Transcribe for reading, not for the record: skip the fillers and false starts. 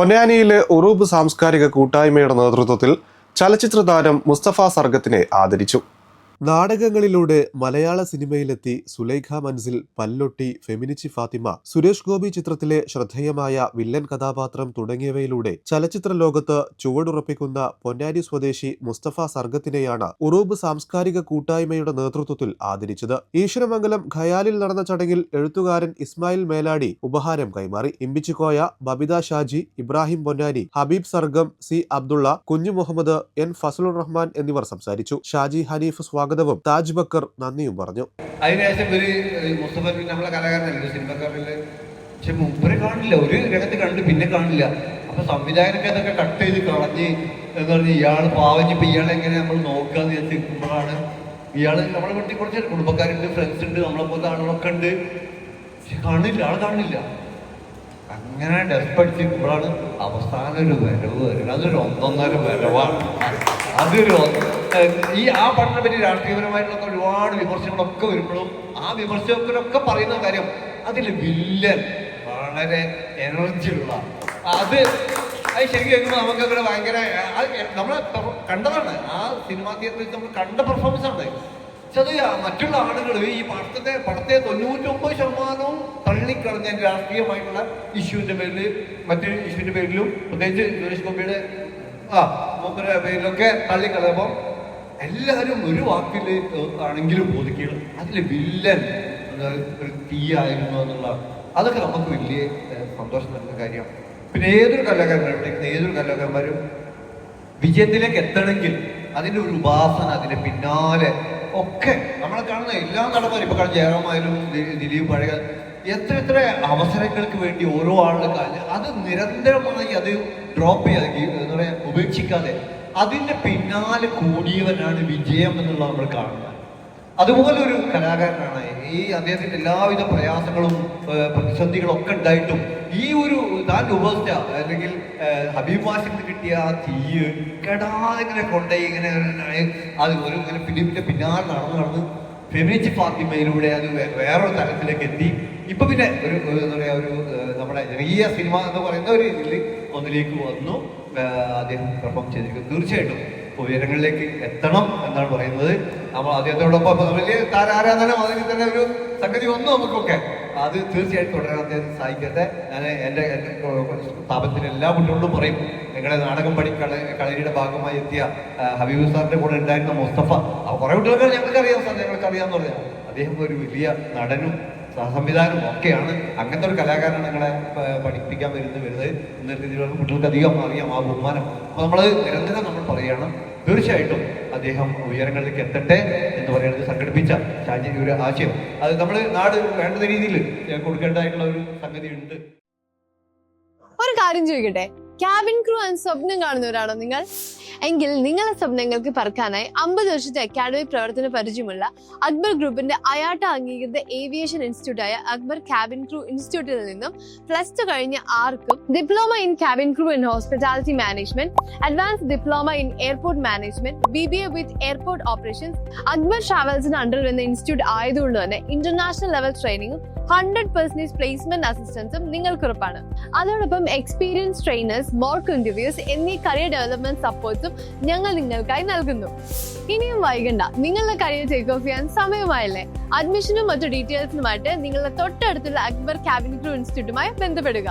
പൊന്നാനിയിലെ ഉറൂബ് സാംസ്കാരിക കൂട്ടായ്മയുടെ നേതൃത്വത്തിൽ ചലച്ചിത്ര താരം മുസ്തഫ സർഗത്തിനെ ആദരിച്ചു. നാടകങ്ങളിലൂടെ മലയാള സിനിമയിലെത്തി സുലൈഖ മൻസിൽ, പല്ലൊട്ടി, ഫെമിനിച്ചി ഫാത്തിമ, സുരേഷ് ഗോപി ചിത്രത്തിലെ ശ്രദ്ധേയമായ വില്ലൻ കഥാപാത്രം തുടങ്ങിയവയിലൂടെ ചലച്ചിത്ര ലോകത്ത് ചുവടുറപ്പിക്കുന്ന പൊന്നാനി സ്വദേശി മുസ്തഫ സർഗത്തിനെയാണ് ഉറൂബ് സാംസ്കാരിക കൂട്ടായ്മയുടെ നേതൃത്വത്തിൽ ആദരിച്ചത്. ഈശ്വരമംഗലം ഖയാലിൽ നടന്ന ചടങ്ങിൽ എഴുത്തുകാരൻ ഇസ്മായിൽ മേലാടി ഉപഹാരം കൈമാറി. ഇമ്പിച്ചിക്കോയ, ബബിത ഷാജി, ഇബ്രാഹിം പൊന്നാനി, ഹബീബ് സർഗം, സി അബ്ദുള്ള, കുഞ്ഞു മുഹമ്മദ്, എൻ ഫസലുർ റഹ്മാൻ എന്നിവർ സംസാരിച്ചു. ഷാജി ഹനീഫ് സ്വാഗതവും താജ് ബക്കർ നന്ദിയും പറഞ്ഞു. അതിനുശേഷം മുസ്തഫ നമ്മളെ കലാകാരനല്ലേ, സിനിമക്കാരില്, പക്ഷെ മുമ്പേ കാണില്ല, ഒരു രംഗത്ത് കണ്ടു പിന്നെ കാണില്ല. അപ്പൊ സംവിധായകനൊക്കെ അതൊക്കെ കട്ട് ചെയ്ത് കളഞ്ഞ് എന്ന് പറഞ്ഞ് ഇയാൾ പാവഞ്ഞിപ്പോ ഇയാളെ എങ്ങനെ നമ്മൾ നോക്കാന്ന് വിചാരിക്കുമ്പോഴാണ് ഇയാള് നമ്മളെ വീട്ടിൽ കുറച്ച് കുടുംബക്കാരുണ്ട്, ഫ്രണ്ട്സ് ഉണ്ട്, നമ്മളെ പോലത്തെ ആളുകളൊക്കെ ഉണ്ട്, പക്ഷെ കാണില്ല, ആൾ കാണില്ല. അങ്ങനെ ഡെസ്പടിച്ചിരിക്കുമ്പോഴാണ് അവസാനം ഒരു വരവ് വരുന്നത്. അതൊരു ഒന്നൊന്നര വരവാണ്. അതൊരു ഈ ആ പഠനത്തെ പറ്റി രാഷ്ട്രീയപരമായിട്ടുള്ള ഒരുപാട് വിമർശനങ്ങളൊക്കെ വരുമ്പോഴും ആ വിമർശകരൊക്കെ പറയുന്ന കാര്യം അതിൽ വില്ലൻ വളരെ എനർജിയുള്ള അത് ശരിക്കും കേൾക്കുമ്പോൾ നമുക്കവിടെ ഭയങ്കര നമ്മൾ കണ്ടതാണ്. ആ സിനിമാ തിയേറ്ററിൽ നമ്മൾ കണ്ട പെർഫോമൻസ് ആണ്. പക്ഷെ അത് മറ്റുള്ള ആളുകൾ ഈ പടത്തെ 99% തള്ളിക്കളഞ്ഞ രാഷ്ട്രീയമായിട്ടുള്ള ഇഷ്യൂവിന്റെ പേരിൽ, മറ്റൊരു ഇഷ്യൂവിന്റെ പേരിലും, പ്രത്യേകിച്ച് സുരേഷ് ഗോപിയുടെ മൂപ്പരുടെ പേരിലൊക്കെ തള്ളിക്കളയുമ്പോൾ എല്ലാവരും ഒരു വാക്കിൽ ആണെങ്കിലും ബോധിക്കുക അതിൽ വില്ലൻ ഒരു തീയായിരുന്നു എന്നുള്ള അതൊക്കെ നമുക്ക് വലിയ സന്തോഷം നൽകുന്ന കാര്യമാണ്. പിന്നെ ഏതൊരു കലാകാരന്മാരും വിജയത്തിലേക്ക് എത്തണമെങ്കിൽ അതിൻ്റെ ഒരു ഉപാസന, അതിൻ്റെ പിന്നാലെ ഒക്കെ നമ്മളെ കാണുന്ന എല്ലാ നടന്മാരും ഇപ്പൊ കാണുന്ന ജയറാമായാലും ദിലീപ്, പഴയ എത്ര അവസരങ്ങൾക്ക് വേണ്ടി ഓരോ ആളുകൾക്ക് അത് നിരന്തരമായി അത് ഡ്രോപ്പ് ചെയ്യാതെ, എന്താ പറയാ, ഉപേക്ഷിക്കാതെ അതിന്റെ പിന്നാലെ കൂടിയവനാണ് വിജയം എന്നുള്ള നമ്മൾ കാണുന്നത്. അതുപോലെ ഒരു കലാകാരനാണ് ഈ അദ്ദേഹത്തിന്റെ എല്ലാവിധ പ്രയാസങ്ങളും പ്രതിസന്ധികളും ഒക്കെ ഉണ്ടായിട്ടും ഈ ഒരു താൻ ഉപസ്ഥ അല്ലെങ്കിൽ ഹബീബ് വാസിന് കിട്ടിയ ആ തീയ് കെടാതെ ഇങ്ങനെ കൊണ്ടുപോയി ഇങ്ങനെ അത് ഒരു ഇങ്ങനെ ഫിലിമിന്റെ പിന്നാലെ നടന്ന് ഫെമിനിച്ചി ഫാത്തിമയിലൂടെ അത് വേറൊരു തലത്തിലേക്ക് എത്തി. ഇപ്പൊ പിന്നെ ഒരു എന്താ പറയാ, ഒരു നമ്മുടെ ചെറിയ സിനിമ എന്ന് പറയുന്ന ഒരു ഇതിൽ ഒന്നിലേക്ക് വന്നു അദ്ദേഹം പെർഫോം ചെയ്തിരിക്കും. തീർച്ചയായിട്ടും ഉയരങ്ങളിലേക്ക് എത്തണം എന്നാണ് പറയുന്നത്. നമ്മൾ അദ്ദേഹത്തോടൊപ്പം വലിയ താരാരാധന അതിൽ തന്നെ ഒരു സംഗതി വന്നു നമുക്കൊക്കെ. അത് തീർച്ചയായിട്ടും തുടരാൻ അദ്ദേഹം സഹായിക്കട്ടെ. ഞാൻ എൻ്റെ സ്ഥാപനത്തിലെ എല്ലാ കുട്ടികളോടും പറയും, നിങ്ങളുടെ നാടകം കളരിയുടെ ഭാഗമായി എത്തിയ ഹബീബ് സാറിന്റെ കൂടെ ഉണ്ടായിരുന്ന മുസ്തഫ, കുറെ കുട്ടികൾക്ക് ഞങ്ങൾക്കറിയാം സാർ, ഞങ്ങൾക്കറിയാമെന്ന് പറഞ്ഞാൽ അദ്ദേഹം ഒരു വലിയ നടനും സഹസംവിധാനവും ഒക്കെയാണ്. അങ്ങനത്തെ ഒരു കലാകാരനാണ് നിങ്ങളെ പഠിപ്പിക്കാൻ വരുന്നത്. ഇന്നത്തെ രീതിയിലുള്ള കുട്ടികൾക്ക് അധികം അറിയാം ആ ബഹുമാനം. അപ്പൊ നമ്മൾ നിരന്തരം നമ്മൾ പറയുകയാണ്, തീർച്ചയായിട്ടും അദ്ദേഹം ഉയരങ്ങളിലേക്ക് എത്തട്ടെ എന്ന് പറയുന്നത് സംഘടിപ്പിച്ച ഷാജിയുടെ ഒരു ആശയം. അത് നമ്മൾ നാട് വേണ്ട രീതിയിൽ കൊടുക്കേണ്ടതായിട്ടുള്ള ഒരു സംഗതി ഉണ്ട്. ഒരു കാര്യം ചോദിക്കട്ടെ, ക്യാബിൻ ക്രൂ ആൻഡ് സ്വപ്നം കാണുന്നവരാണോ നിങ്ങൾ? എങ്കിൽ നിങ്ങളുടെ സ്വപ്നങ്ങൾക്ക് പറക്കാനായി 50 വർഷത്തെ അക്കാഡമിക് പ്രവർത്തന പരിചയമുള്ള അക്ബർ ഗ്രൂപ്പിന്റെ അയാട്ട അംഗീകൃത ഏവിയേഷൻ ഇൻസ്റ്റിറ്റ്യൂട്ടായ അക്ബർ ക്യാബിൻ ക്രൂ ഇൻസ്റ്റിറ്റ്യൂട്ടിൽ നിന്നും +2 കഴിഞ്ഞ ആർക്കും diploma in cabin crew in hospitality management, advance diploma in airport management, BBA with airport operations Akbar ട്രാവൽസിന് അണ്ടർ വരുന്ന ഇൻസ്റ്റിറ്റ്യൂട്ട് ആയതുകൊണ്ട് തന്നെ ഇന്റർനാഷണൽ ലെവൽ ട്രെയിനിങ്ങും 100% പ്ലേസ്മെന്റ് അസിസ്റ്റൻസും നിങ്ങൾക്ക് ഉറപ്പാണ്. അതോടൊപ്പം എക്സ്പീരിയൻസ് ട്രെയിനേഴ്സ്, മോക്ക് ഇന്റർവ്യൂസ് എന്നീ കരിയർ ഡെവലപ്മെന്റ് സപ്പോർട്ട്സും ഞങ്ങൾ നിങ്ങൾക്കായി നൽകുന്നു. ഇനിയും വൈകണ്ട, നിങ്ങളുടെ കരിയർ ടേക്ക് ഓഫ് ചെയ്യാൻ സമയമായല്ലേ? അഡ്മിഷനും മറ്റു ഡീറ്റെയിൽസിനുമായിട്ട് നിങ്ങളുടെ തൊട്ടടുത്തുള്ള അക്ബർ ക്യാബിൻ ക്രൂ ഇൻസ്റ്റിറ്റ്യൂട്ടുമായി ബന്ധപ്പെടുക.